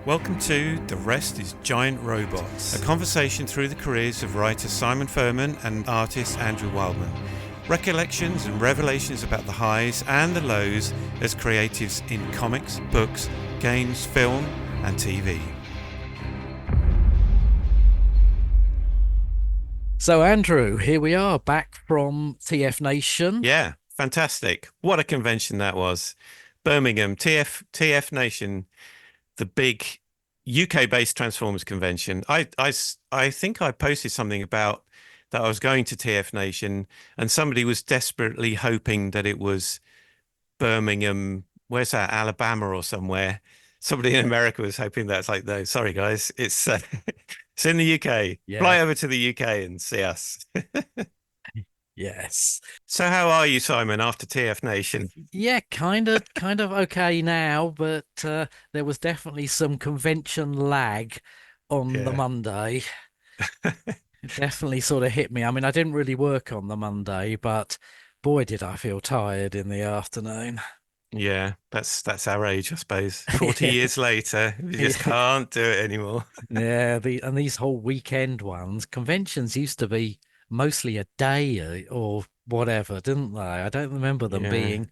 Welcome to The Rest is Giant Robots, a conversation through the careers of writer Simon Furman and artist Andrew Wildman. Recollections and revelations about the highs and the lows as creatives in comics, books, games, film and TV. So Andrew, here we are back from TFNation. Yeah, fantastic. What a convention that was. Birmingham, TFNation, the big UK-based Transformers convention. I think I posted something about that I was going to TFNation and somebody was desperately hoping that it was Birmingham, where's that, Alabama or somewhere. Somebody in America was hoping that. It's like, no, sorry guys, it's it's in the UK. Yeah. Fly over to the UK and see us. Yes. So how are you, Simon, after TFNation? Yeah, kind of okay now, but there was definitely some convention lag on the Monday. It definitely sort of hit me. I mean, I didn't really work on the Monday, but boy, did I feel tired in the afternoon. Yeah, that's our age, I suppose. 40 years later, we just can't do it anymore. Yeah, and these whole weekend ones, conventions used to be mostly a day or whatever, didn't they? I don't remember them being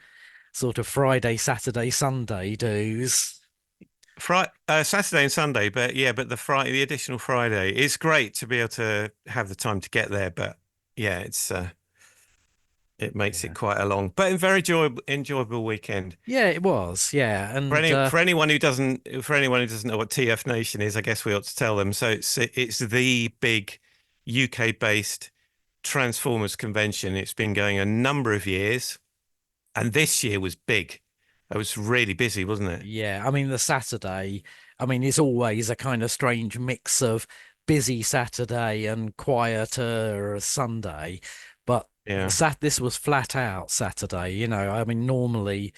sort of Friday, Saturday, Sunday dues. Saturday and Sunday, but the additional Friday, it's great to be able to have the time to get there. But yeah, it makes it quite a long, but a very enjoyable weekend. Yeah, it was. Yeah, and for anyone who doesn't know what TFNation is, I guess we ought to tell them. So it's the big UK-based Transformers convention. It's been going a number of years, and this year was big. It was really busy, wasn't it? Yeah, I mean the Saturday, it's always a kind of strange mix of busy Saturday and quieter Sunday, but this was flat out Saturday. Normally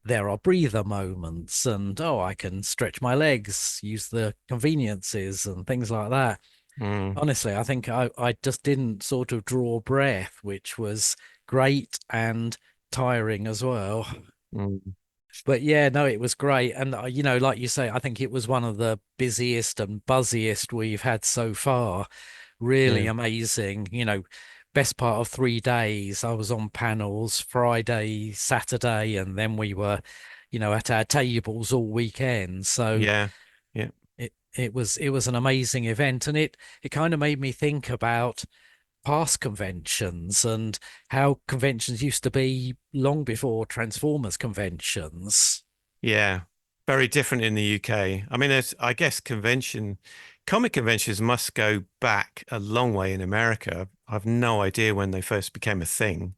there are breather moments and I can stretch my legs, use the conveniences and things like that. Honestly, I think I just didn't sort of draw breath, which was great and tiring as well. But yeah, no, it was great. And, like you say, I think it was one of the busiest and buzziest we've had so far. Really amazing. Best part of 3 days. I was on panels Friday, Saturday, and then we were, at our tables all weekend. So it was an amazing event, and it kind of made me think about past conventions and how conventions used to be long before Transformers conventions. Yeah, very different in the UK. I mean, I guess comic conventions must go back a long way in America. I've no idea when they first became a thing.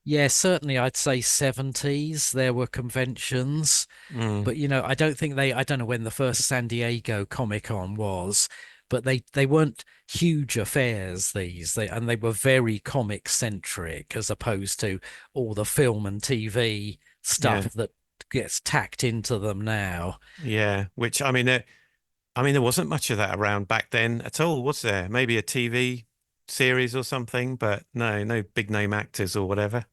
Yeah, certainly I'd say 70s there were conventions, but I don't know when the first San Diego Comic-Con was, but they weren't huge affairs, and they were very comic centric as opposed to all the film and TV stuff that gets tacked into them now. Yeah, which there wasn't much of that around back then at all, was there? Maybe a TV series or something, but no big name actors or whatever.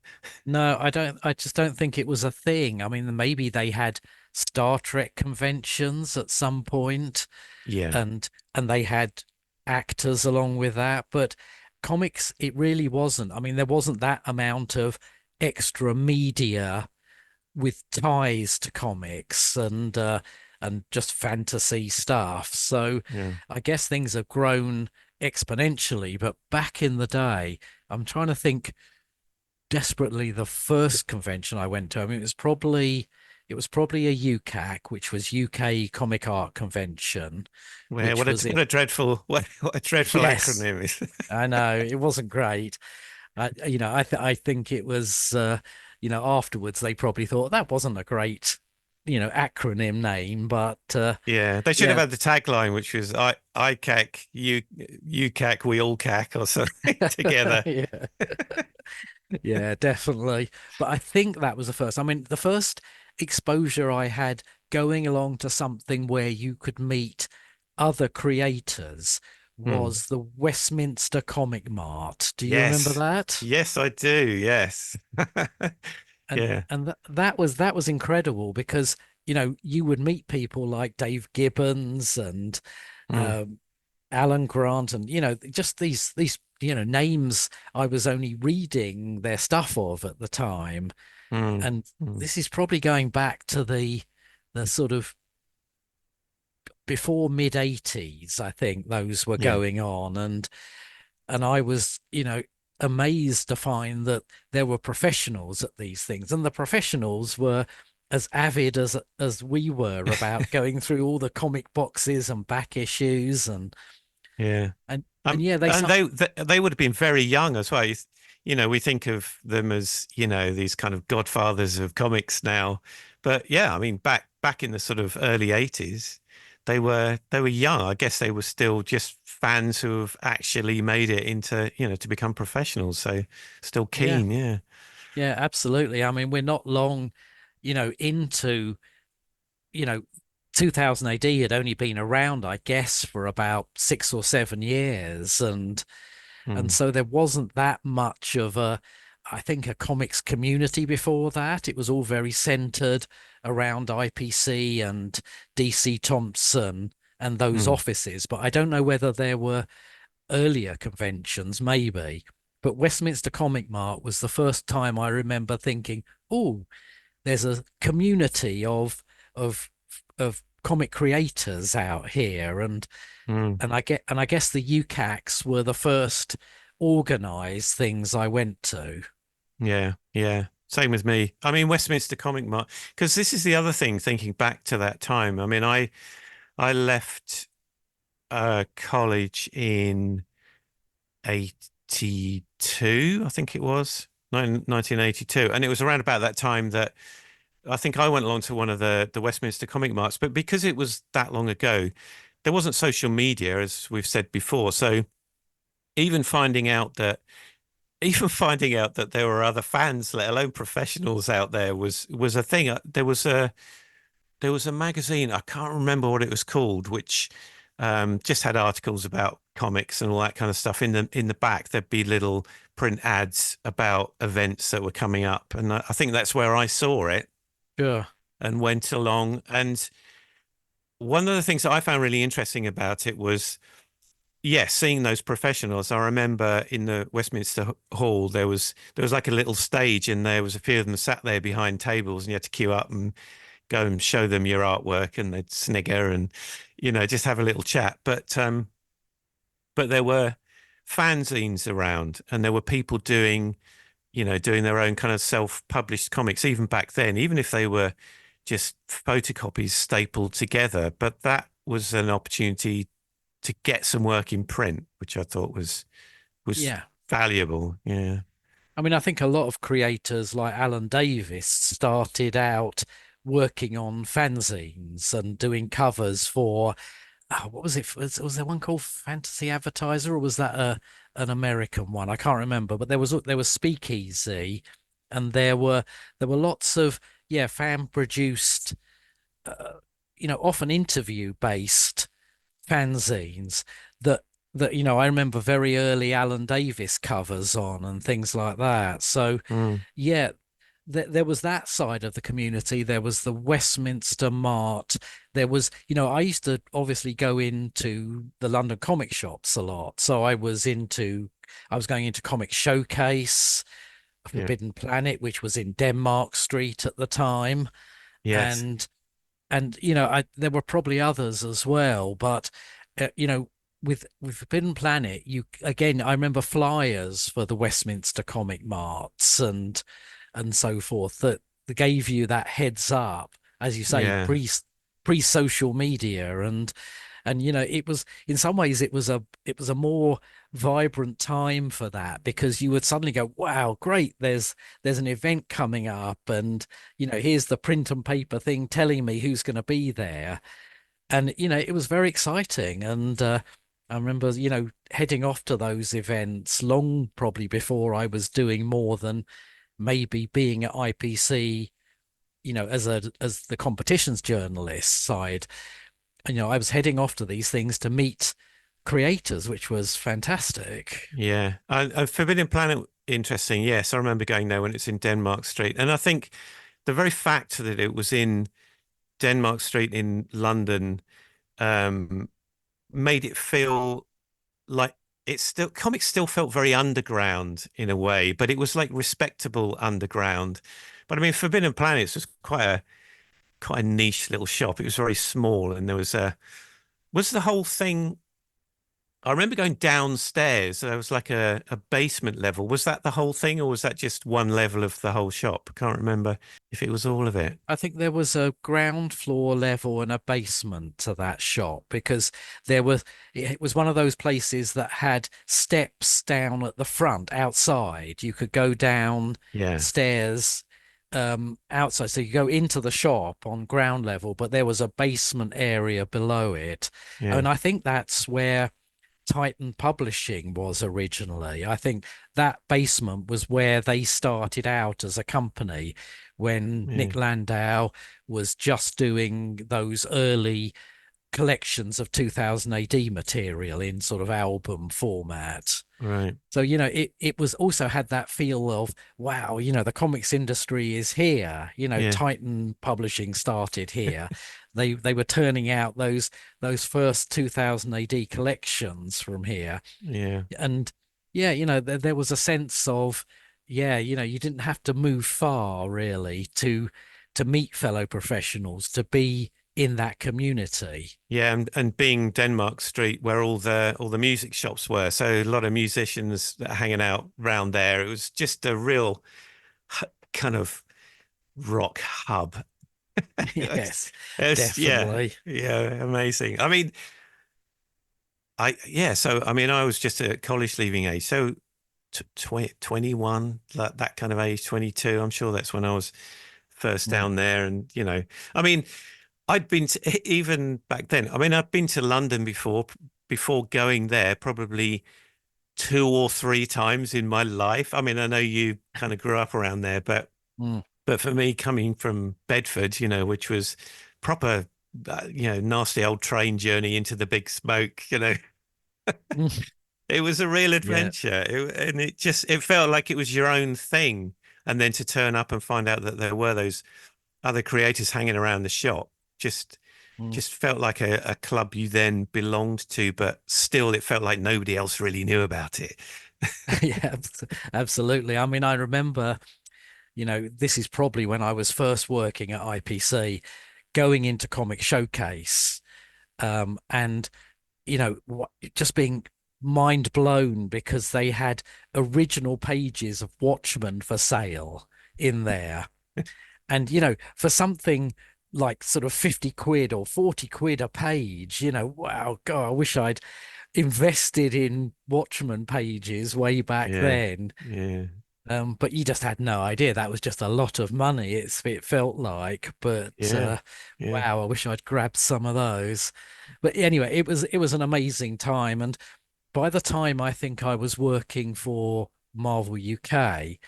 No, I just don't think it was a thing. I mean, maybe they had Star Trek conventions at some point. Yeah. And they had actors along with that, but comics, it really wasn't. I mean, there wasn't that amount of extra media with ties to comics and just fantasy stuff. So I guess things have grown exponentially, but back in the day, I'm trying to think desperately the first convention I went to. I mean, it was probably a UCAC, which was UK Comic Art Convention. What a dreadful acronym. I know, it wasn't great. I think it was afterwards they probably thought that wasn't a great acronym name, but they should have had the tagline, which was ICAC, UCAC, we all CAC or something together. Yeah, definitely. But I think that was the first. I mean, the first exposure I had going along to something where you could meet other creators was the Westminster Comic Mart. Do you remember that? Yes, I do. Yes. And that was incredible because you would meet people like Dave Gibbons and Mm, um, Alan Grant, and just these names I was only reading their stuff of at the time. mm, And mm, this is probably going back to the sort of before mid 80s, I think those were yeah. going on. And I was, amazed to find that there were professionals at these things, and the professionals were as avid as we were about going through all the comic boxes and back issues Yeah. and yeah, And they would have been very young as well. We think of them as, these kind of godfathers of comics now. But yeah, I mean, back in the sort of early 80s, they were young. I guess they were still just fans who have actually made it into, to become professionals. So still yeah, keen, yeah. yeah, absolutely. I mean, we're not long, into, you know 2000 AD had only been around, I guess, for about 6 or 7 years, and Mm, so there wasn't that much of I think, a comics community before that. It was all very centered around IPC and DC Thompson and those mm, offices. But I don't know whether there were earlier conventions, maybe. But Westminster Comic Mart was the first time I remember thinking, oh, there's a community of of comic creators out here, mm. and I guess the UCACs were the first organized things I went to. Yeah, yeah. Same with me. I mean, Westminster Comic Mart, because this is the other thing, thinking back to that time. I mean, I left college in 82, I think it was, 1982. And it was around about that time that I think I went along to one of the Westminster Comic Marts. But because it was that long ago, there wasn't social media, as we've said before. So even finding out that even finding out that there were other fans, let alone professionals out there, was a thing. There was a magazine, I can't remember what it was called, which just had articles about comics and all that kind of stuff. In the back, there'd be little print ads about events that were coming up, and I think that's where I saw it Sure. and went along. And one of the things that I found really interesting about it was, yes, seeing those professionals. I remember in the Westminster Hall, there was like a little stage, and there was a few of them sat there behind tables, and you had to queue up and go and show them your artwork, and they'd snigger and just have a little chat. But there were fanzines around, and there were people doing their own kind of self-published comics even back then, even if they were just photocopies stapled together. But that was an opportunity to get some work in print, which I thought was Yeah. valuable. Yeah. I mean, I think a lot of creators like Alan Davis started out working on fanzines and doing covers for, what was it? Was there one called Fantasy Advertiser, or was that an American one? I can't remember, but there was Speakeasy, and there were lots of, yeah, fan produced, uh, often interview based fanzines that I remember very early Alan Davis covers on and things like that. So Mm, yeah, there was that side of the community. There was the Westminster Mart. There was, I used to obviously go into the London comic shops a lot. So I was going into Comic Showcase, yeah. Forbidden Planet, which was in Denmark Street at the time, Yes. and there were probably others as well, but uh, you know with Forbidden Planet, I remember flyers for the Westminster Comic Marts and so forth that gave you that heads up, as you say, Yeah. pre social media, and it was, in some ways, it was a more vibrant time for that, because you would suddenly go, wow, great, there's an event coming up, and here's the print and paper thing telling me who's going to be there. And it was very exciting. And I remember heading off to those events long probably before I was doing more than maybe being at IPC, as the competitions journalist side. I was heading off to these things to meet creators, which was fantastic. Yeah. Forbidden Planet, interesting. Yes, I remember going there when it's in Denmark Street. And I think the very fact that it was in Denmark Street in London um, made it feel like comics still felt very underground in a way, but it was like respectable underground. But I mean, Forbidden Planets was quite a niche little shop. It was very small, and there was the whole thing. I remember going downstairs. There was like a basement level. Was that the whole thing, or was that just one level of the whole shop? Can't remember if it was all of it. I think there was a ground floor level and a basement to that shop because there was it was one of those places that had steps down at the front outside. You could go down Yeah, stairs outside. So you go into the shop on ground level, but there was a basement area below it. yeah, And I think that's where Titan Publishing was originally. I think that basement was where they started out as a company when yeah. Nick Landau was just doing those early collections of 2000 AD material in sort of album format. Right. So, it was also had that feel of, wow, the comics industry is here. Yeah, Titan Publishing started here. They were turning out those first 2000 AD collections from here. yeah. And yeah, there was a sense of, yeah, you didn't have to move far really to meet fellow professionals, to be in that community. Yeah, and being Denmark Street where all the music shops were, so a lot of musicians that are hanging out round there. It was just a real kind of rock hub. Yes, Yeah, definitely. yeah, amazing. I mean, so I mean, I was just at college leaving age, so 21, like that kind of age, 22. I'm sure that's when I was first Mm, down there, and I mean. I'd been to, even back then. I mean, I'd been to London before going there, probably two or three times in my life. I mean, I know you kind of grew up around there, but mm. for me, coming from Bedford, which was proper, nasty old train journey into the big smoke, Mm. it was a real Yeah. adventure, and it felt like it was your own thing. And then to turn up and find out that there were those other creators hanging around the shop just Mm. just felt like a club you then belonged to, but still it felt like nobody else really knew about it. Yeah, absolutely. I mean, I remember, this is probably when I was first working at IPC, going into Comic Showcase, and just being mind blown because they had original pages of Watchmen for sale in there. And, for something like sort of 50 quid or 40 quid a page, wow, God, I wish I'd invested in Watchmen pages way back Yeah, then. yeah, But you just had no idea that was just a lot of money. It felt like, but yeah, yeah. wow, I wish I'd grabbed some of those. But anyway, it was an amazing time, and by the time I think I was working for Marvel UK,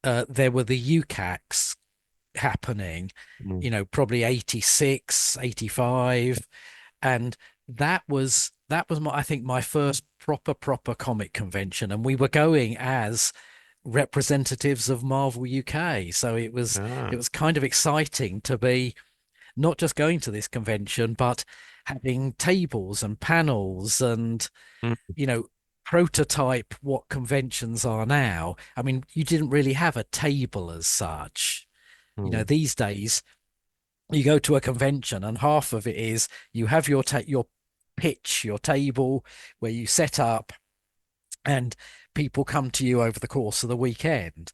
there were the UCACs happening, Mm. probably 86, 85, and that was I think my first proper comic convention, and we were going as representatives of Marvel UK. So it was Ah, it was kind of exciting to be not just going to this convention, but having tables and panels and, mm, you know, prototype what conventions are now. I mean, you didn't really have a table as such. mm. These days you go to a convention and half of it is you have your pitch, your table where you set up and people come to you over the course of the weekend.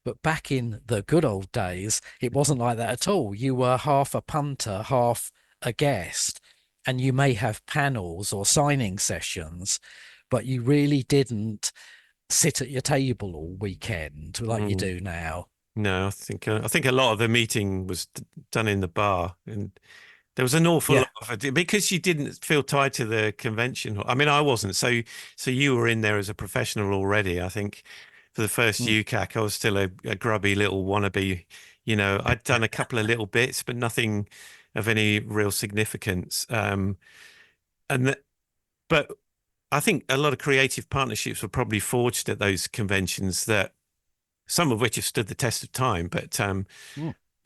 But back in the good old days, it wasn't like that at all. You were half a punter, half a guest, and you may have panels or signing sessions, but you really didn't sit at your table all weekend like you Mm. do now. No, I think a lot of the meeting was done in the bar, and there was an awful Yeah. lot of it because you didn't feel tied to the convention. I mean, I wasn't. So you were in there as a professional already. I think for the first Mm. UCAC, I was still a grubby little wannabe. I'd done a couple of little bits, but nothing of any real significance. And th but I think a lot of creative partnerships were probably forged at those conventions that some of which have stood the test of time. But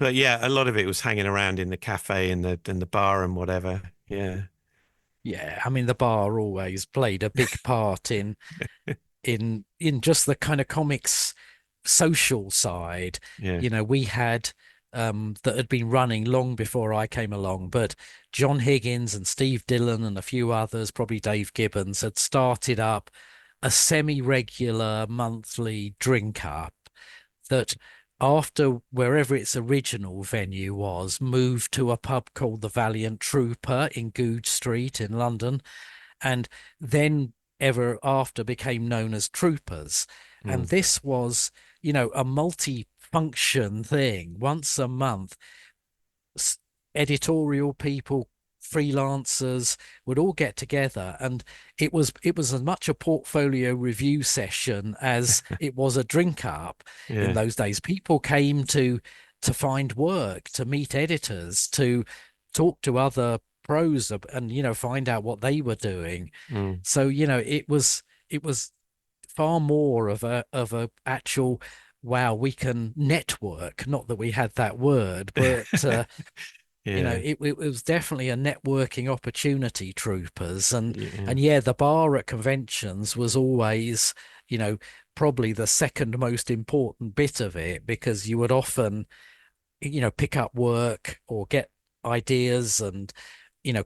But yeah, a lot of it was hanging around in the cafe and the bar and whatever. Yeah. Yeah, I mean the bar always played a big part in just the kind of comics social side. Yeah. You know, we had that had been running long before I came along, but John Higgins and Steve Dillon and a few others, probably Dave Gibbons, had started up a semi-regular monthly drink up that after wherever its original venue was, moved to a pub called the Valiant Trooper in Goodge Street in London, and then ever after became known as Troopers. And Mm. this was, a multi-function thing once a month. Editorial people, freelancers would all get together, and it was as much a portfolio review session as it was a drink up. In Yeah. those days people came to find work, to meet editors, to talk to other pros, and find out what they were doing. Mm. So it was far more of a actual, wow, we can network, not that we had that word, but Yeah. it was definitely a networking opportunity, Troopers. and Yeah. and yeah, the bar at conventions was always, probably the second most important bit of it, because you would often, pick up work or get ideas and,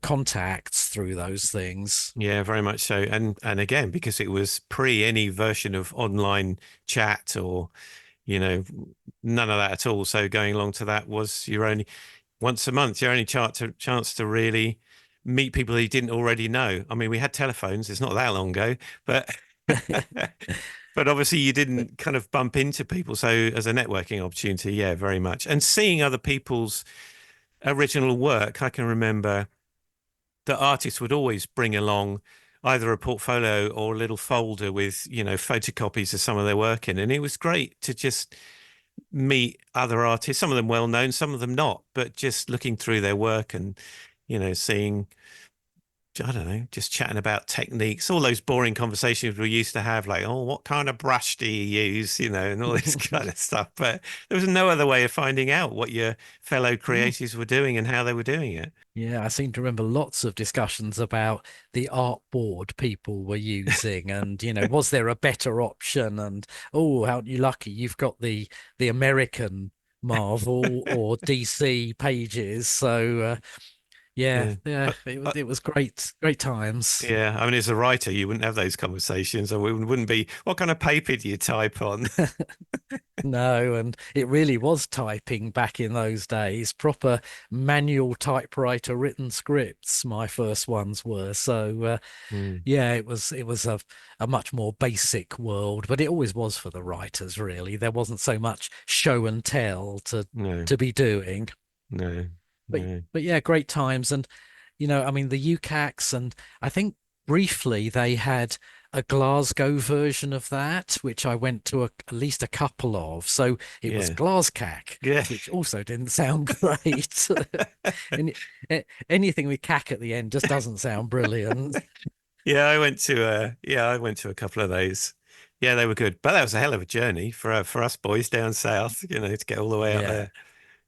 contacts through those things. Yeah, very much so. And again, because it was pre any version of online chat or, you know, none of that at all. So going along to that was your only once a month, your only chance to really meet people that you didn't already know. I mean, we had telephones, it's not that long ago, but but obviously you didn't kind of bump into people. So as a networking opportunity, yeah, very much. And seeing other people's original work, I can remember that artists would always bring along either a portfolio or a little folder with, photocopies of some of their work in. And it was great to just meet other artists, some of them well known, some of them not, but just looking through their work and, seeing, I don't know, just chatting about techniques, all those boring conversations we used to have, like, oh, what kind of brush do you use, and all this kind of stuff. But there was no other way of finding out what your fellow creatives were doing and how they were doing it. Yeah, I seem to remember lots of discussions about the art board people were using, and was there a better option? And oh, how you lucky you've got the American Marvel or DC pages. So yeah, Yeah. yeah, it was great times. Yeah, I mean, as a writer, you wouldn't have those conversations, or it wouldn't be, what kind of paper do you type on? No, and it really was typing back in those days, proper manual typewriter written scripts. My first ones were. So Mm, yeah, it was a much more basic world, but it always was for the writers, really. There wasn't so much show and tell to no, to be doing. no, But no. but yeah, great times. And I mean the UCACs, and I think briefly they had a Glasgow version of that, which I went to at least a couple of. So it was Yeah, Glascac, yeah. which also didn't sound great. And anything with cack at the end just doesn't sound brilliant. Yeah, I went to a couple of those. Yeah, they were good, but that was a hell of a journey for us boys down south, to get all the way out Yeah. there.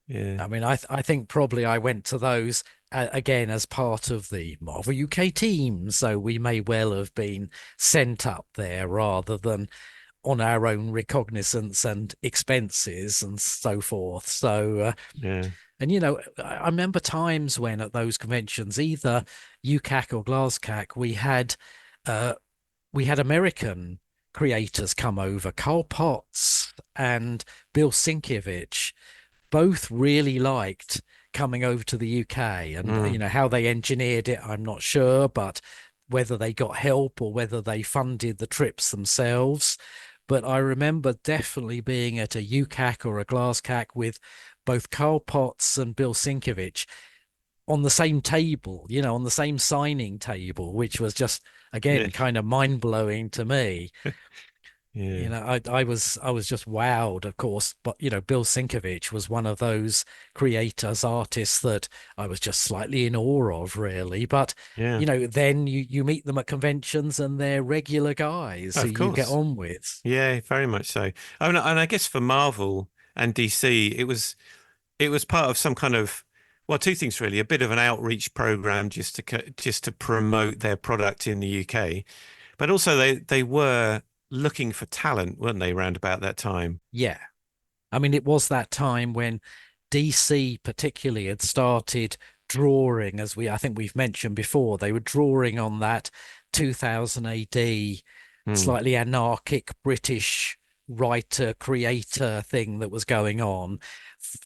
Yeah, I mean, I think probably I went to those again as part of the Marvel UK team, so we may well have been sent up there rather than on our own recognizance and expenses and so forth. So, yeah, and I remember times when at those conventions, either UCAC or GlasCAC, we had American creators come over, Carl Potts and Bill Sienkiewicz, both really liked coming over to the UK. And mm, how they engineered it, I'm not sure, but whether they got help or whether they funded the trips themselves. But I remember definitely being at a UCAC or a GlasCAC with both Carl Potts and Bill Sienkiewicz on the same table, on the same signing table, which was just yeah, again kind of mind blowing to me. yeah, I was just wowed, of course. But Bill Sienkiewicz was one of those creators, artists that I was just slightly in awe of, really. But yeah. then you meet them at conventions, and they're regular guys who Of you get course. on with. Yeah, very much so. I mean, and I guess for Marvel and DC, it was. it was part of some kind of, well, two things really, a bit of an outreach program just to promote their product in the UK, but also they were looking for talent, weren't they, around about that time? Yeah. I mean, it was that time when DC particularly had started drawing, as I think we've mentioned before, they were drawing on that 2000 AD Hmm, slightly anarchic British writer creator thing that was going on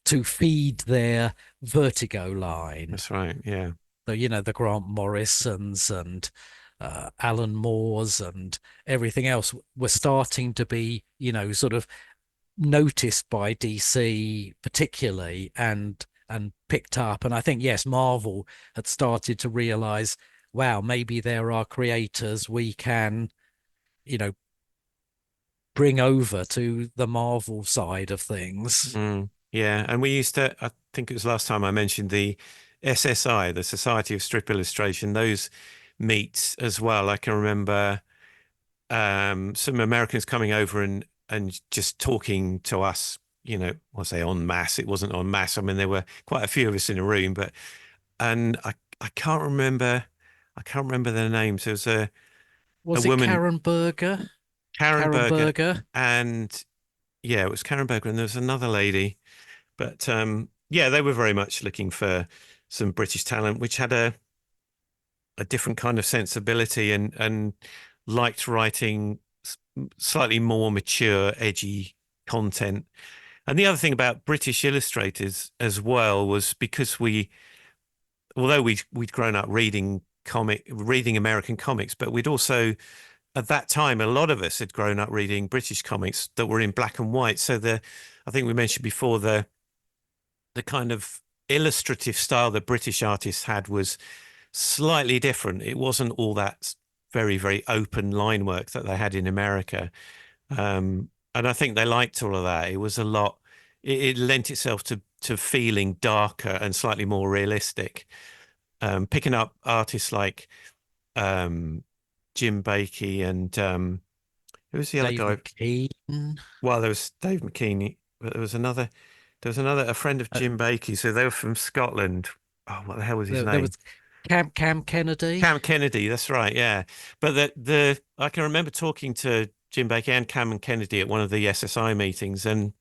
to feed their Vertigo line. that's right. Yeah. So, the Grant Morrisons and Alan Moores and everything else were starting to be, sort of noticed by DC particularly and picked up. And I think, yes, Marvel had started to realize, wow, maybe there are creators we can, you know, bring over to the Marvel side of things. Yeah. And we used to, I think it was last time I mentioned the SSI, the Society of Strip Illustration, those meets as well. I can remember some Americans coming over and just talking to us, I'll say en masse. It wasn't en masse. I mean, there were quite a few of us in a room, but and I can't remember their names. There was a Was it woman, Karen Berger? Karen Karen Berger, Berger? and yeah, it was Karen Berger, and there was another lady. But yeah, they were very much looking for some British talent, which had a different kind of sensibility and liked writing slightly more mature, edgy content. And the other thing about British illustrators as well was because although we'd grown up reading American comics, but we'd also at that time a lot of us had grown up reading British comics that were in black and white. So I think we mentioned before the kind of illustrative style that British artists had was slightly different. It wasn't all that very, very open line work that they had in America. And I think they liked all of that. It was a lot, it lent itself to feeling darker and slightly more realistic. Picking up artists like Jim Bakey and who was the other Dave guy? McKean? Well, there was Dave McKean, but there was another a friend of Uh, Jim Bakey. So they were from Scotland. Oh, what the hell was his there name? was Cam Kennedy. Cam Kennedy, that's right, yeah. But the I can remember talking to Jim Baker and Cam Kennedy at one of the SSI meetings, and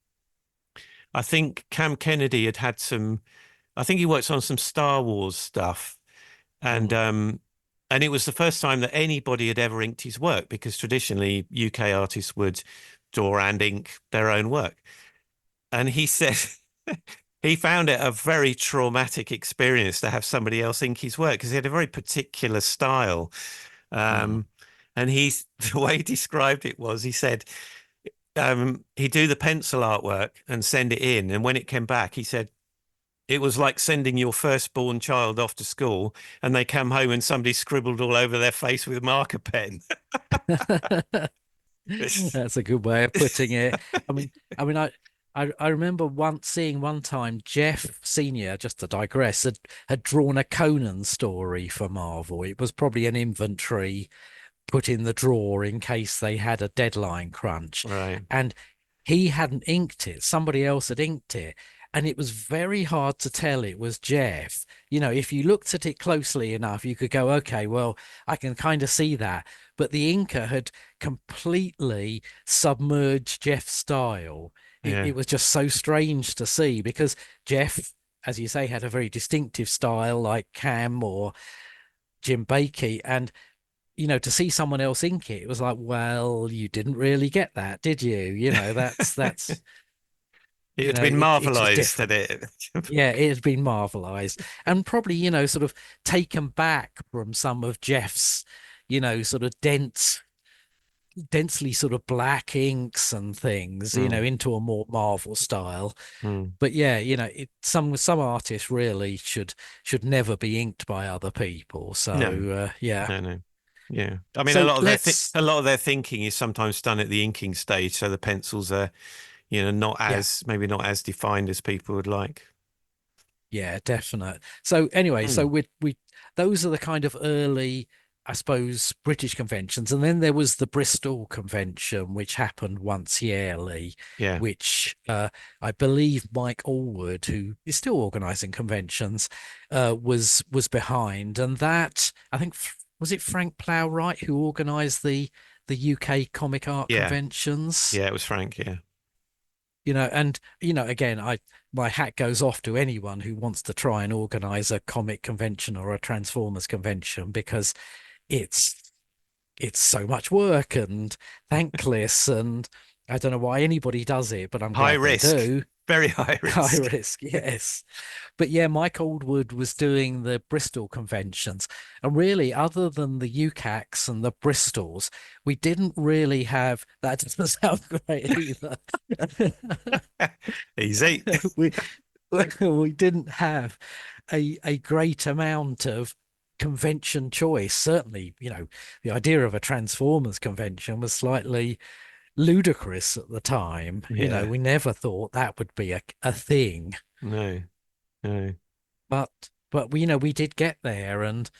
I think Cam Kennedy had some. I think he works on some Star Wars stuff, and Mm. um, and it was the first time that anybody had ever inked his work because traditionally UK artists would draw and ink their own work, and he said. He found it a very traumatic experience to have somebody else ink his work because he had a very particular style. Mm. Um, and the way he described it was, he said, he'd do the pencil artwork and send it in. And when it came back, he said, it was like sending your firstborn child off to school and they come home and somebody scribbled all over their face with marker pen. That's a good way of putting it. I mean, I mean, I remember seeing one time Jeff Senior, just to digress, had drawn a Conan story for Marvel. It was probably an inventory put in the drawer in case they had a deadline crunch, Right. and he hadn't inked it. Somebody else had inked it. And it was very hard to tell it was Jeff. If you looked at it closely enough, you could go, okay, well, I can kind of see that. But the inker had completely submerged Jeff's style. It, Yeah. it was just so strange to see because Jeff, as you say, had a very distinctive style like Cam or Jim Bakey. And, to see someone else ink it, it was like, well, you didn't really get that, did you? That's It had been it's just marvelized, had different. it? Yeah, it has been marvelized and probably, sort of taken back from some of Jeff's, sort of densely sort of black inks and things, Mm, into a more Marvel style. mm. But yeah, some artists really should never be inked by other people. No, So yeah. no, no. Yeah. I mean, So let's a lot of their thinking is sometimes done at the inking stage, so the pencils are, not yeah, as maybe not as defined as people would like. yeah, definite. So anyway, so Mm. we those are the kind of early I suppose, British conventions. And then there was the Bristol Convention, which happened once yearly, Yeah. which I believe Mike Allwood, who is still organising conventions, was behind. And that, I think, was it Frank Plowright who organised the UK comic art Yeah. conventions? Yeah, it was Frank. Yeah. And again, my hat goes off to anyone who wants to try and organize a comic convention or a Transformers convention, because it's it's so much work and thankless, and I don't know why anybody does it, but I'm High glad they risk, do. very high High risk. risk, yes. But yeah, Mike Oldwood was doing the Bristol conventions. And really, other than the UCACs and the Bristols, we didn't really have, that doesn't sound great either. Easy. we we didn't have a great amount of convention choice. Certainly, the idea of a Transformers convention was slightly ludicrous at the time. Yeah. We never thought that would be a thing. No, no. But we did get there, and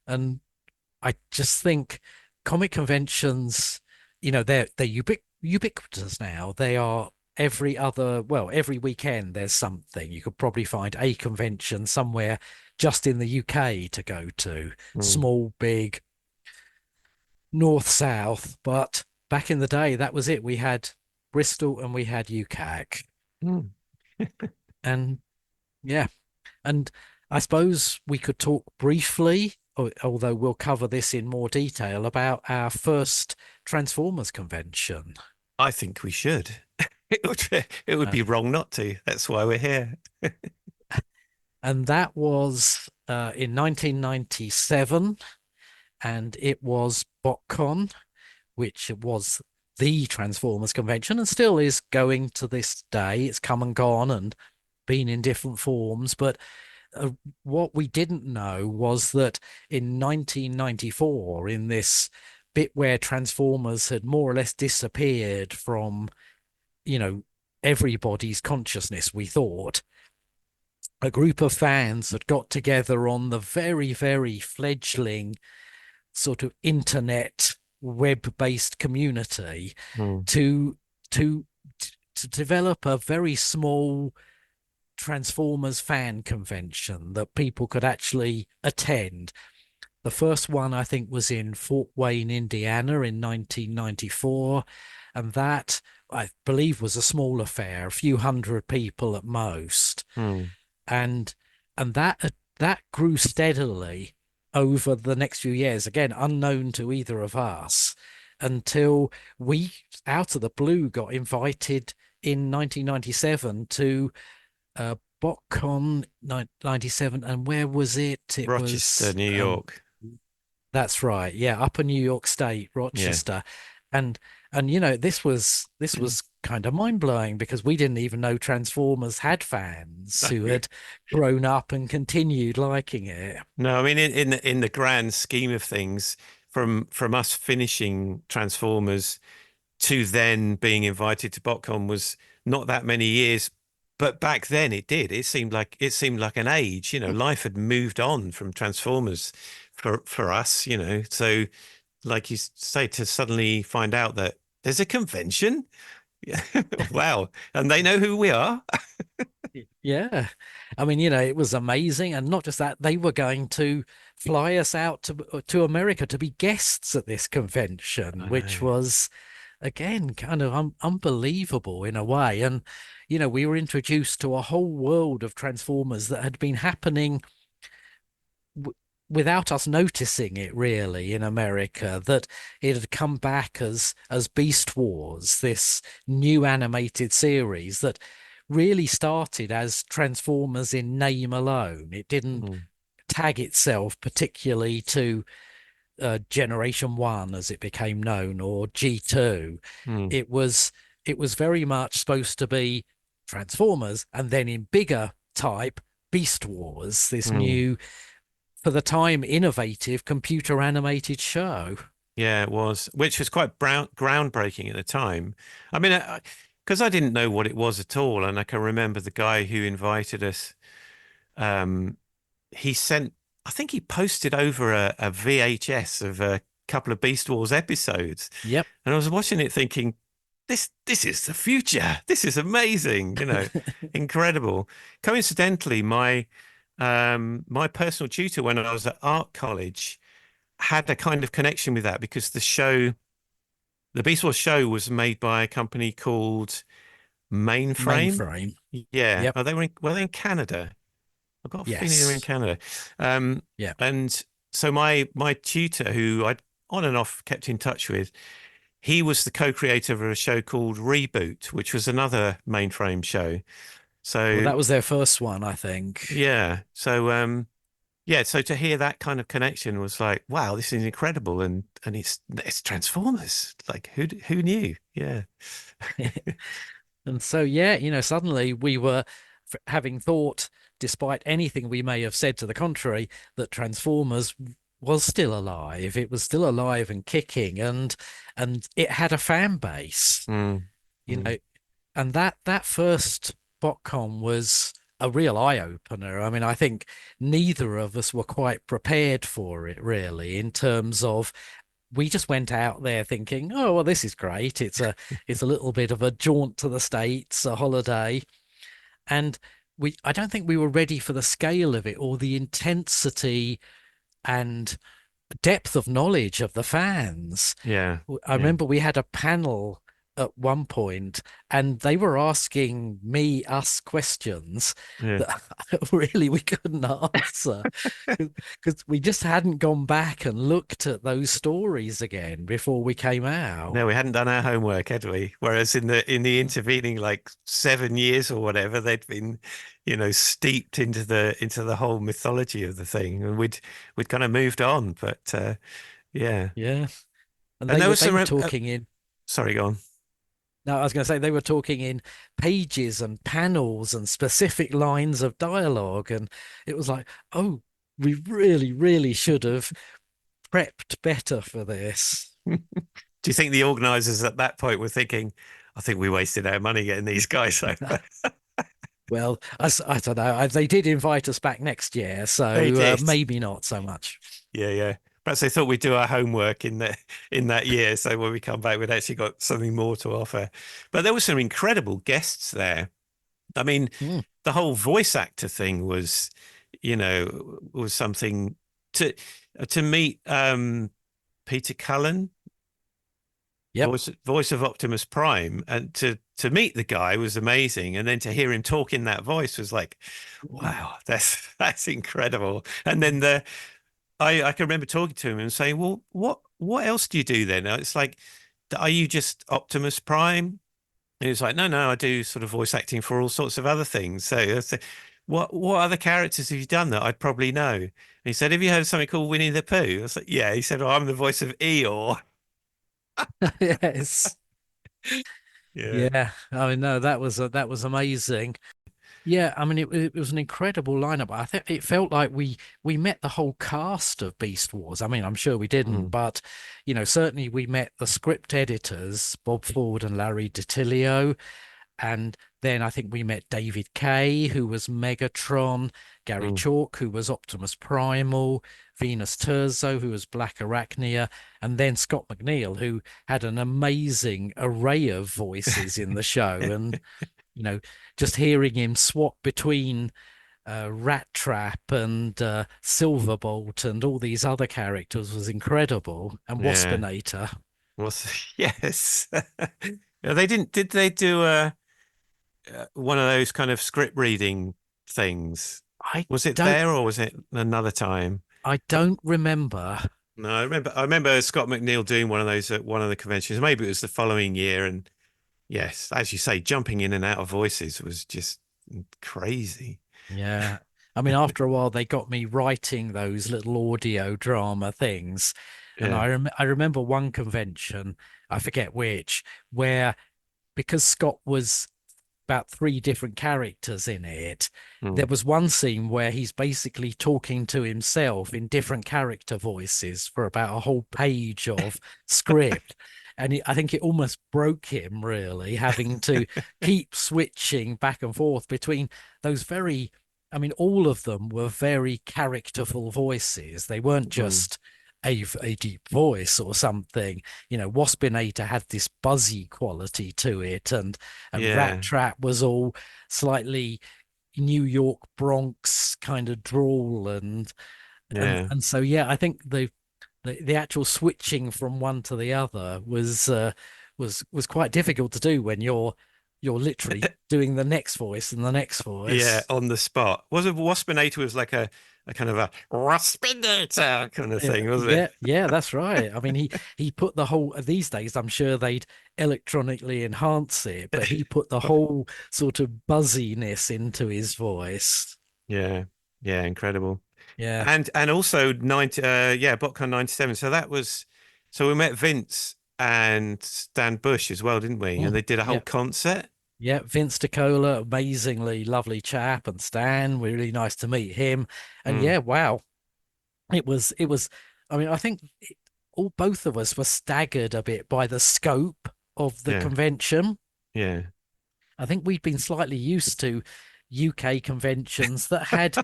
I just think comic conventions, they're ubiquitous now. They are every weekend there's something. You could probably find a convention somewhere just in the UK to go to, Mm. small, big, north, south. But back in the day, that was it. We had Bristol and we had UCAC. Mm. And yeah, and I suppose we could talk briefly, although we'll cover this in more detail, about our first Transformers convention. I think we should. It would Uh, be wrong not to. That's why we're here. and that was in 1997, and it was BotCon, which was the Transformers convention and still is going to this day. It's come and gone and been in different forms, but what we didn't know was that in 1994, in this bit where Transformers had more or less disappeared from, everybody's consciousness, we thought, a group of fans had got together on the very, very fledgling sort of internet web-based community Mm. to to to develop a very small Transformers fan convention that people could actually attend. The first one, I think, was in Fort Wayne, Indiana in 1994. And that, I believe, was a small affair, a few hundred people at most. Mm. And that grew steadily over the next few years, again, unknown to either of us, until we, out of the blue, got invited in 1997 to BotCon 97, and where was it? It Rochester, was New York. that's right, yeah, Upper New York State, Yeah. Rochester, and this was kind of mind blowing, because we didn't even know Transformers had fans who had grown up and continued liking it. No, I mean in the grand scheme of things, from us finishing Transformers to then being invited to BotCon was not that many years, but back then it did. It seemed like an age. Life had moved on from Transformers for us. So like you say, to suddenly find out that there's a convention. Yeah. Wow. And they know who we are. Yeah. I mean, it was amazing. And not just that, they were going to fly us out to America to be guests at this convention, I which know. was, again, kind of unbelievable in a way. And, we were introduced to a whole world of Transformers that had been happening without us noticing it, really, in America. That it had come back as Beast Wars, this new animated series that really started as Transformers in name alone. It didn't Mm. tag itself particularly to Generation 1, as it became known, or G2. Mm. It was very much supposed to be Transformers, and then in bigger type, Beast Wars, this Mm. new, for the time, innovative computer animated show. Yeah, it was, which was quite groundbreaking at the time. I mean, because I didn't know what it was at all, and I can remember the guy who invited us. Um, he sent, I think he posted over a VHS of a couple of Beast Wars episodes, Yep. and I was watching it thinking, this is the future. This is amazing. Incredible. Coincidentally, my personal tutor when I was at art college had a kind of connection with that because the Beast Wars show was made by a company called Mainframe. Mainframe. Yeah. Yep. Were they in Canada? I've got a feeling they're in Yes. Canada. Um, Yeah. and so my tutor, who I on and off kept in touch with, he was the co-creator of a show called Reboot, which was another Mainframe show. Well, So that was their first one, I think. yeah, so to hear that kind of connection was like, wow, this is incredible, and it's Transformers. Like who knew? Yeah, And so, yeah, suddenly we were having thought, despite anything we may have said to the contrary, that Transformers was still alive. It was still alive and kicking, and it had a fan base, mm, you mm, know, and that first botcon was a real eye opener. I mean, I think neither of us were quite prepared for it, really, in terms of we just went out there thinking, oh, well, this is great. It's a little bit of a jaunt to the States, a holiday. And I don't think we were ready for the scale of it or the intensity and depth of knowledge of the fans. yeah, I yeah, remember we had a panel at one point and they were asking us questions yeah. that really we couldn't answer because we just hadn't gone back and looked at those stories again before we came out. No, we hadn't done our homework, had we? Whereas in the intervening like 7 years or whatever, they'd been, steeped into the whole mythology of the thing, and we'd kind of moved on. But yeah, Yeah. And and they there were was they some. were talking in Sorry, go on. no, I was going to say they were talking in pages and panels and specific lines of dialogue. And it was like, oh, we really, really should have prepped better for this. Do you think the organisers at that point were thinking, I think we wasted our money getting these guys over? Well, I don't know. They did invite us back next year, They so did. maybe not so much. Yeah, yeah. Perhaps they thought we'd do our homework in that year, so when we come back, we'd actually got something more to offer. But there were some incredible guests there. I mean, Mm, the whole voice actor thing was something to meet Peter Cullen, yep. voice of Optimus Prime, and to meet the guy was amazing, and then to hear him talk in that voice was like, wow, that's incredible. And then I can remember talking to him and saying, well, what else do you do then? It's like, are you just Optimus Prime? And he was like, no, I do sort of voice acting for all sorts of other things. So I said, what other characters have you done that I'd probably know? And he said, have you heard of something called Winnie the Pooh? I was like, yeah. He said, well, I'm the voice of Eeyore. Yes. Yeah. Yeah. I mean, no, that was amazing. Yeah, I mean it was an incredible lineup. I think it felt like we met the whole cast of Beast Wars. I mean, I'm sure we didn't, Mm, but certainly we met the script editors, Bob Ford and Larry DiTilio, and then I think we met David Kay, who was Megatron, Gary mm. Chalk, who was Optimus Primal, Venus Terzo, who was Black Arachnia, and then Scott McNeil, who had an amazing array of voices in the show. And you know, just hearing him swap between Rat Trap and Silverbolt and all these other characters was incredible. And Yeah. Waspinator. Yes. Yeah, they didn't, did they do one of those kind of script reading things? I Was it don't there or was it another time? I don't remember. No, I remember Scott McNeil doing one of those at one of the conventions. Maybe it was the following year. And yes, as you say, jumping in and out of voices was just crazy. Yeah. I mean, after a while, they got me writing those little audio drama things. And Yeah. I remember one convention, I forget which, where because Scott was about three different characters in it. There Mm. was one scene where he's basically talking to himself in different character voices for about a whole page of script. And I think it almost broke him, really, having to keep switching back and forth between those very I mean, all of them were very characterful voices. They weren't Mm. just a deep voice or something. Waspinator had this buzzy quality to it, and Rat Yeah, Trap was all slightly New York Bronx kind of drawl, and yeah. and so yeah, I think the actual switching from one to the other was quite difficult to do when you're literally doing the next voice and the next Yeah, voice. on the spot. Was it Waspinator was like a kind of a Waspinator kind of Yeah, thing, wasn't it? yeah, yeah, that's right. I mean, he put the whole these days, I'm sure they'd electronically enhance it, but he put the whole sort of buzziness into his voice. Yeah, yeah, incredible. Yeah. And also 90 yeah, BotCon 97. So that was so we met Vince and Stan Bush as well, didn't we? And Mm, they did a whole yeah. concert. Yeah, Vince DiCola, amazingly lovely chap, and Stan, really nice to meet him. And Mm, yeah, wow, it was. I mean, I think all both of us were staggered a bit by the scope of the yeah, convention. yeah. I think we'd been slightly used to UK conventions that had,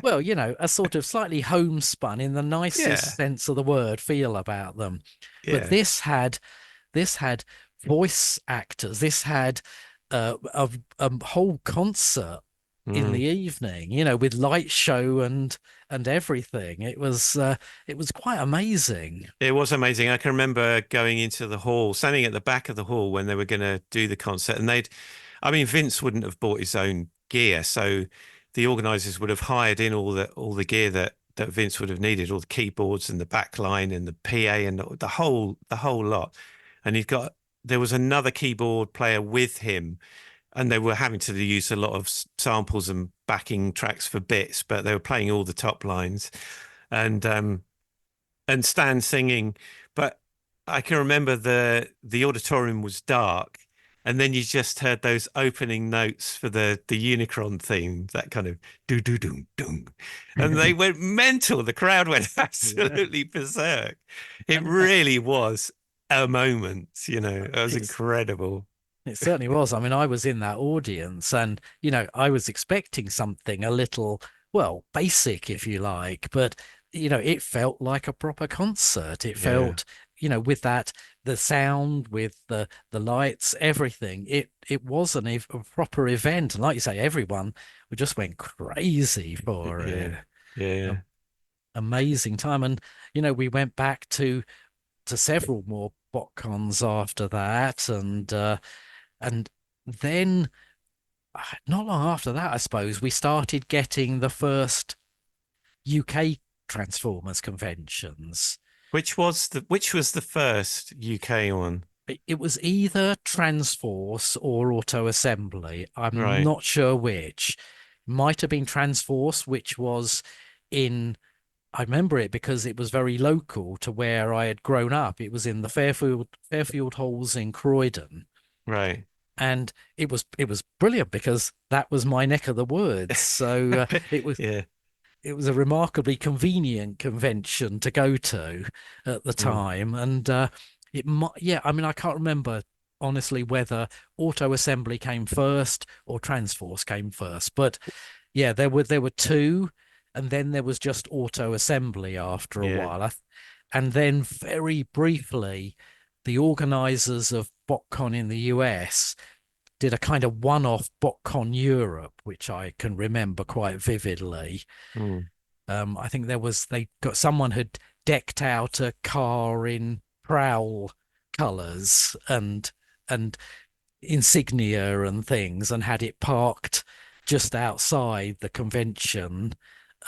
well, a sort of slightly homespun in the nicest Yeah, sense of the word feel about them. But yeah. this had voice actors. This had a whole concert in the Mm. evening, with light show and everything. It was quite amazing. It was amazing. I can remember going into the hall, standing at the back of the hall when they were going to do the concert, and I mean, Vince wouldn't have bought his own gear, so the organisers would have hired in all the gear that Vince would have needed, all the keyboards and the backline and the PA and the whole lot. And there was another keyboard player with him, and they were having to use a lot of samples and backing tracks for bits, but they were playing all the top lines. And Stan singing, but I can remember the auditorium was dark, and then you just heard those opening notes for the Unicron theme, that kind of do do do do, and they went mental. The crowd went Yeah. absolutely berserk. It And really was a moment, it was it's incredible. it certainly was. I mean, I was in that audience, and I was expecting something a little, well, basic, if you like, but it felt like a proper concert. It Yeah, felt, with that, the sound, with the lights, everything. It was a proper event, and like you say, everyone just went crazy for it. yeah, yeah, Um, Amazing time, and we went back to several more botcons after that, and then not long after that, I suppose, we started getting the first UK Transformers conventions. which was the first UK one, It was either Transforce or Auto Assembly. I'm right? not sure which. Might have been Transforce, which was in. I remember it because it was very local to where I had grown up. It was in the Fairfield Halls in Croydon. Right. And it was brilliant because that was my neck of the woods. So it was Yeah. it was a remarkably convenient convention to go to at the Mm. time, and it might, yeah. I mean, I can't remember honestly whether Auto Assembly came first or Transforce came first, but yeah, there were two, and then there was just Auto Assembly after a Yeah. while. And then very briefly, the organizers of BotCon in the US did a kind of one-off BotCon Europe, which I can remember quite vividly. Mm. I think they got someone had decked out a car in prowl colors and insignia and things, and had it parked just outside the convention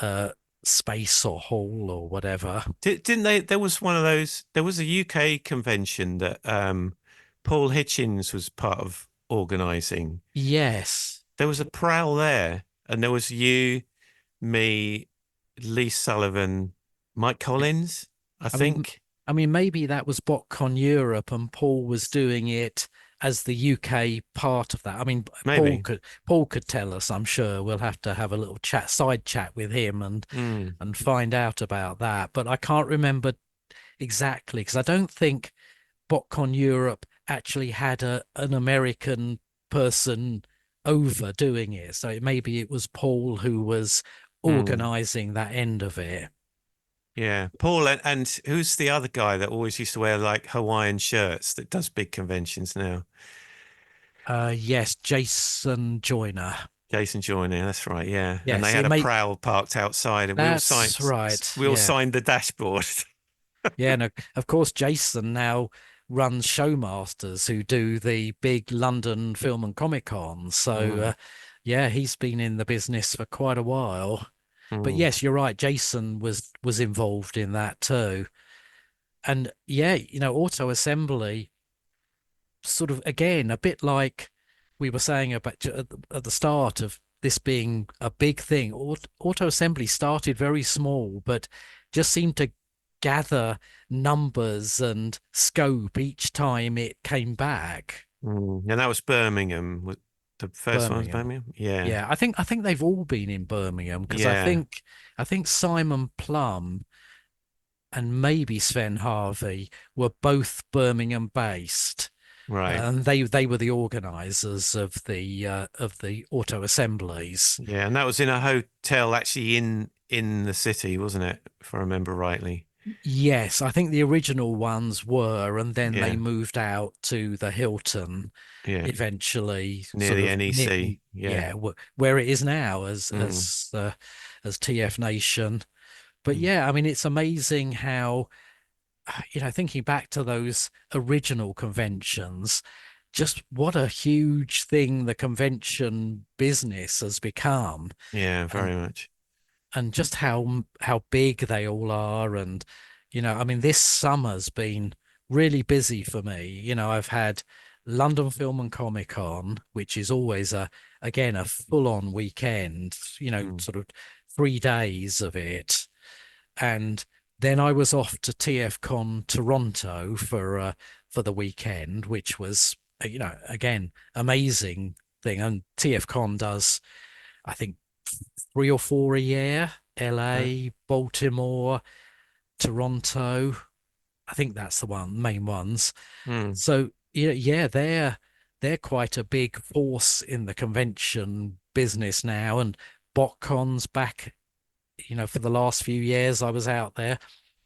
uh space or hall or whatever. Didn't they? There was one of those. There was a UK convention that Paul Hitchens was part of organising. Yes. There was a prowl there, and there was you, me, Lee Sullivan, Mike Collins, I I mean, think. maybe that was BotCon Europe, and Paul was doing it as the UK part of that. I mean, Paul Maybe. could Paul could tell us. I'm sure we'll have to have a little side chat with him, and Mm. and find out about that. But I can't remember exactly because I don't think BotCon Europe actually had an American person overdoing it. So maybe it was Paul who was Mm. organizing that end of it. Yeah, Paul, and who's the other guy that always used to wear like Hawaiian shirts that does big conventions now? Yes, Jason Joyner. Jason Joyner, that's right. Yeah, and they Yes, had it a may prowl parked outside, and that's right. we all Yeah. signed the dashboard. Yeah, and of course Jason now runs Showmasters who do the big London Film and Comic Con. So Mm, yeah, he's been in the business for quite a while. But mm, yes, you're right. Jason was involved in that too. And yeah, auto assembly sort of again a bit like we were saying about at the start of this being a big thing. Auto assembly started very small, but just seemed to gather numbers and scope each time it came back. And that was Birmingham. The first one was Birmingham. Birmingham. Yeah, Yeah, I think they've all been in Birmingham because yeah, I think Simon Plum and maybe Sven Harvey were both Birmingham based. right. And they were the organizers of the auto assemblies. Yeah, and that was in a hotel actually in the city, wasn't it? If I remember rightly. Yes, I think the original ones were, and then they Yeah, moved out to the Hilton yeah, eventually, near sort the of near, NEC. Yeah. yeah, where it is now Mm, as TFNation. But mm, yeah, I mean, it's amazing how, thinking back to those original conventions, just what a huge thing the convention business has become, yeah, and very much. just how big they all are. And I mean, this summer's been really busy for me. I've had London Film and Comic Con, which is always again a full-on weekend, Mm, sort of 3 days of it. And then I was off to TFCon Toronto for the weekend, which was again amazing thing. And TFCon does, I think, 3 or 4 a year. uh, LA, Baltimore, Toronto. I think that's the main ones. mm, So yeah, they're quite a big force in the convention business now. And BotCon's back, for the last few years I was out there.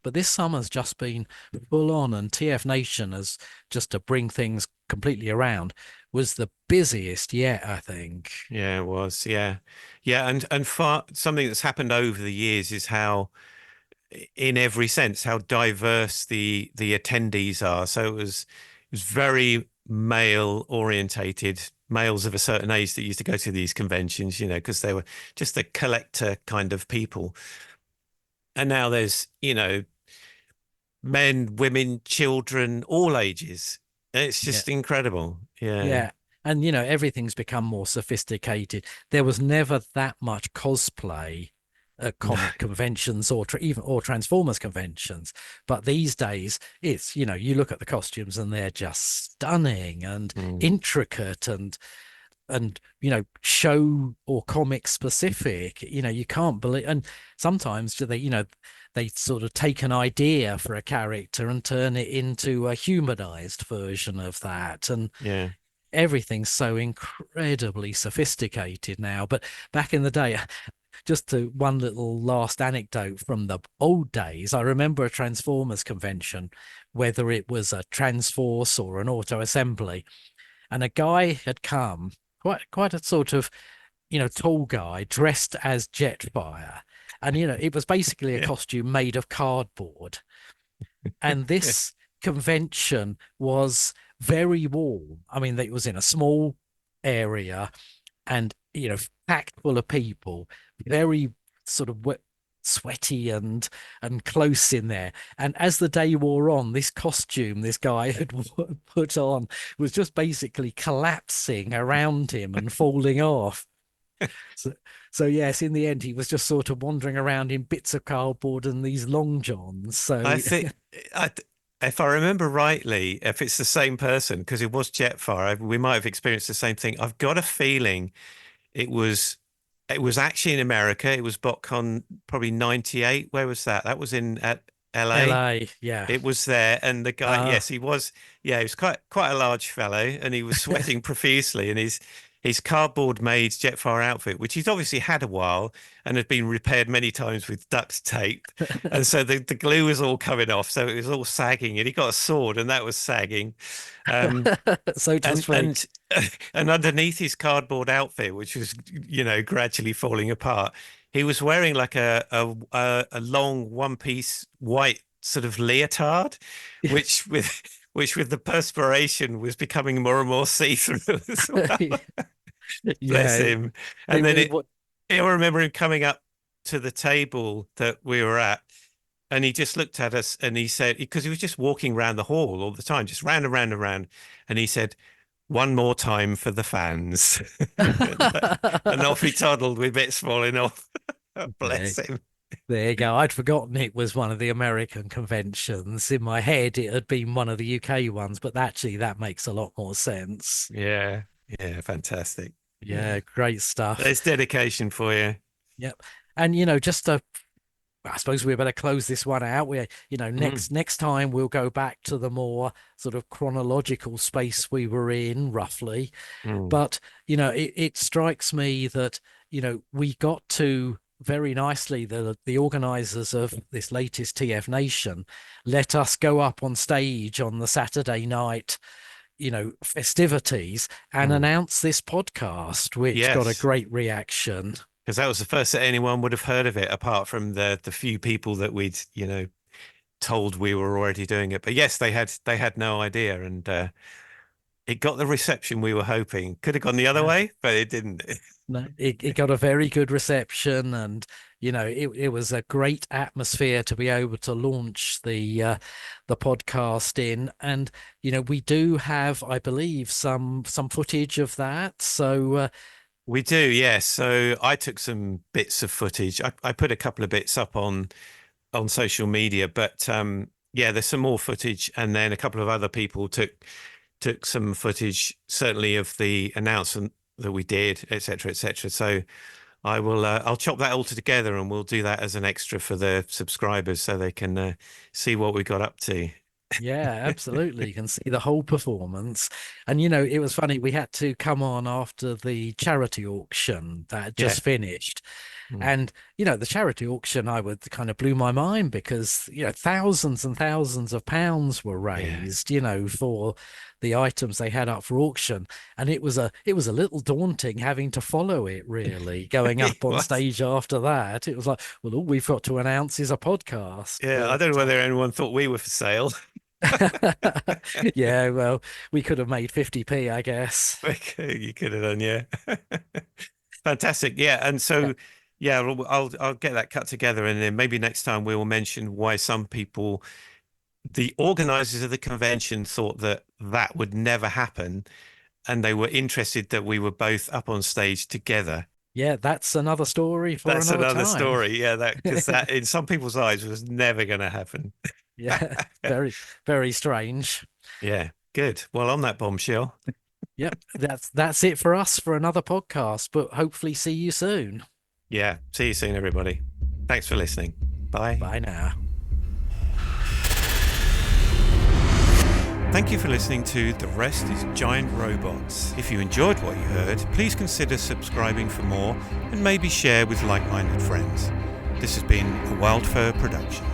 But this summer's just been full on, and TFNation has, just to bring things completely around, was the busiest yet, I think. yeah, it was. Yeah. Yeah, and far something that's happened over the years is how in every sense how diverse the attendees are. So it was very male orientated, males of a certain age that used to go to these conventions, because they were just a collector kind of people. And now there's, men, women, children, all ages. It's Yeah. just incredible. Yeah. Yeah. And everything's become more sophisticated. There was never that much cosplay at No. comic conventions or even or Transformers conventions. But these days it's, you look at the costumes and they're just stunning and Mm, intricate and show or comic specific. You can't believe. And sometimes they sort of take an idea for a character and turn it into a humanized version of that. And yeah. everything's so incredibly sophisticated now. But back in the day, just to one little last anecdote from the old days, I remember a Transformers convention, whether it was a Transforce or an auto assembly, and a guy had come, quite a sort of, tall guy dressed as Jetfire. And, it was basically a Yeah. costume made of cardboard. And this convention was very warm. I mean, it was in a small area and, packed full of people, very sort of sweaty and close in there. And as the day wore on, this costume this guy had put on was just basically collapsing around him and falling off. So, so yes, in the end, he was just sort of wandering around in bits of cardboard and these long johns. So I think I, if I remember rightly, if it's the same person, because it was Jetfire, we might have experienced the same thing. I've got a feeling it was it was actually in America. It was BotCon probably 98. Where was that? That was in at LA. LA, yeah. It was there, and the guy, Uh, yes, he was. Yeah, he was quite a large fellow, and he was sweating profusely, and his cardboard made Jetfire outfit, which he's obviously had a while and had been repaired many times with duct tape. And so the glue was all coming off. So it was all sagging, and he got a sword and that was sagging. So to speak. And underneath his cardboard outfit, which was, gradually falling apart, he was wearing like a long one-piece white sort of leotard, which with the perspiration was becoming more and more see-through as well. Bless him. And I remember him coming up to the table that we were at, and he just looked at us and he said, because he was just walking around the hall all the time, just round and round and round. And he said, "One more time for the fans." And off he toddled with bits falling off. Bless him. There you go. I'd forgotten it was one of the American conventions. In my head, it had been one of the UK ones, but actually that makes a lot more sense. Yeah. Yeah. Fantastic. Yeah. Great stuff. There's dedication for you. Yep. And, I suppose we better close this one out. Next time we'll go back to the more sort of chronological space we were in, roughly. But, it strikes me that, we got to very nicely the organizers of this latest TFNation let us go up on stage on the Saturday night festivities and announce this podcast, which got a great reaction. Because that was the first that anyone would have heard of it, apart from the few people that we'd, told we were already doing it. But yes, they had no idea, and it got the reception we were hoping. Could have gone the other way, but it didn't. No, it got a very good reception, and it was a great atmosphere to be able to launch the podcast in. And we do have, I believe, some footage of that. So. We do, yes. So I took some bits of footage. I put a couple of bits up on social media, but there's some more footage, and then a couple of other people took some footage, certainly of the announcement that we did, etc., etc. So I'll chop that all together, and we'll do that as an extra for the subscribers, so they can see what we got up to. Yeah, absolutely. You can see the whole performance. And, it was funny. We had to come on after the charity auction that had just finished. And, the charity auction, I would kind of blew my mind because, thousands and thousands of pounds were raised, for the items they had up for auction. And it was a little daunting having to follow it, really, going up on stage after that. It was like, well, all we've got to announce is a podcast. Yeah, but I don't know whether anyone thought we were for sale. Yeah, well, we could have made 50p, I guess. You could have done, yeah. Fantastic. Yeah, and so I'll get that cut together, and then maybe next time we will mention why some people, the organizers of the convention, thought that would never happen, and they were interested that we were both up on stage together. Yeah, that's another story for another time. That's another story. Yeah, because that in some people's eyes was never going to happen. Yeah, very, very strange. Yeah, good. Well, on that bombshell. Yep, that's it for us for another podcast, but hopefully see you soon. Yeah, see you soon, everybody. Thanks for listening. Bye. Bye now. Thank you for listening to The Rest is Giant Robots. If you enjoyed what you heard, please consider subscribing for more and maybe share with like-minded friends. This has been a Wildfur production.